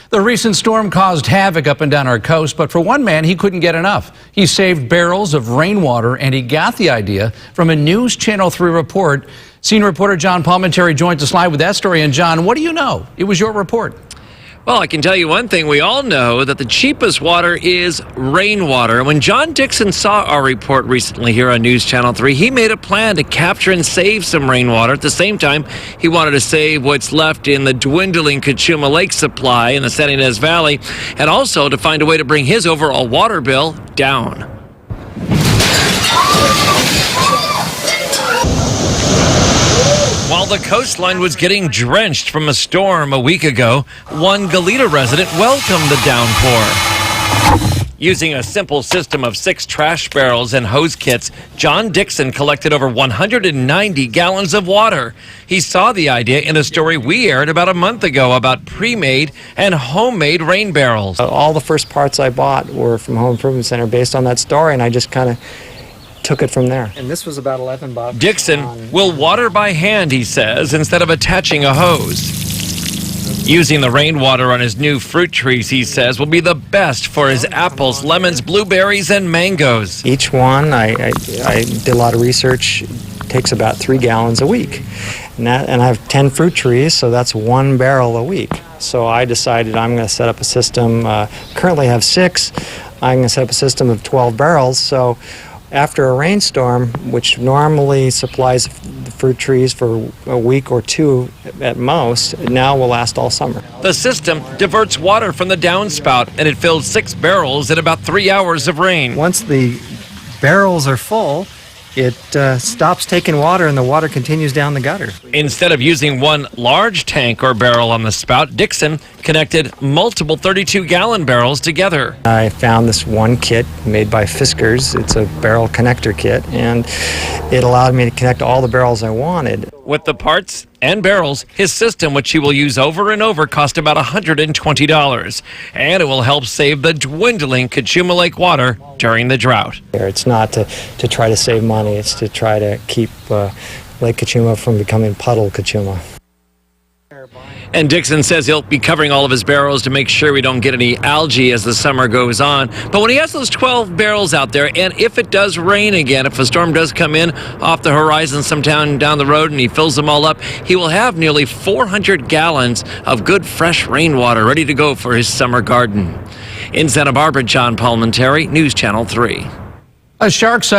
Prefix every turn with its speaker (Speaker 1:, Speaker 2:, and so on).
Speaker 1: The recent storm caused havoc up and down our coast, but for one man, he couldn't get enough. He saved barrels of rainwater, and he got the idea from a News Channel 3 report. Senior reporter John Palmentary joins us live with that story. And John, what do you know? It was your report.
Speaker 2: Well, I can tell you one thing. We all know that the cheapest water is rainwater. When John Dickson saw our report recently here on News Channel 3, he made a plan to capture and save some rainwater. At the same time, he wanted to save what's left in the dwindling Kachuma Lake supply in the San Ynez Valley, and also to find a way to bring his overall water bill down. While the coastline was getting drenched from a storm a week ago, one Goleta resident welcomed the downpour. Using a simple system of 6 trash barrels and hose kits, John Dickson collected over 190 gallons of water. He saw the idea in a story we aired about a month ago about pre-made and homemade rain barrels.
Speaker 3: All the first parts I bought were from Home Improvement Center based on that story, and I just kind of took it from there. And this was about $11.
Speaker 2: Dickson will water by hand, he says, instead of attaching a hose. Using the rainwater on his new fruit trees, he says, will be the best for his apples, lemons, blueberries, and mangoes.
Speaker 3: Each one, I did a lot of research, takes about 3 gallons a week. And I have 10 fruit trees, so that's 1 barrel a week. So I decided I'm going to set up a system. Currently I have 6. I'm going to set up a system of 12 barrels. So after a rainstorm, which normally supplies the fruit trees for a week or 2 at most, now will last all summer.
Speaker 2: The system diverts water from the downspout, and it fills 6 barrels in about 3 hours of rain.
Speaker 3: Once the barrels are full, it stops taking water and the water continues down the gutter.
Speaker 2: Instead of using one large tank or barrel on the spout, Dickson connected multiple 32-gallon barrels together.
Speaker 3: I found this one kit made by Fiskars. It's a barrel connector kit, and it allowed me to connect all the barrels I wanted.
Speaker 2: With the parts and barrels, his system, which he will use over and over, cost about $120. And it will help save the dwindling Kachuma Lake water during the drought.
Speaker 3: It's not to try to save money, it's to try to keep Lake Kachuma from becoming puddle Kachuma.
Speaker 2: And Dickson says he'll be covering all of his barrels to make sure we don't get any algae as the summer goes on. But when he has those 12 barrels out there, and if it does rain again, if a storm does come in off the horizon sometime down the road and he fills them all up, he will have nearly 400 gallons of good fresh rainwater ready to go for his summer garden. In Santa Barbara, John Palmentary, News Channel 3.
Speaker 1: A shark sighting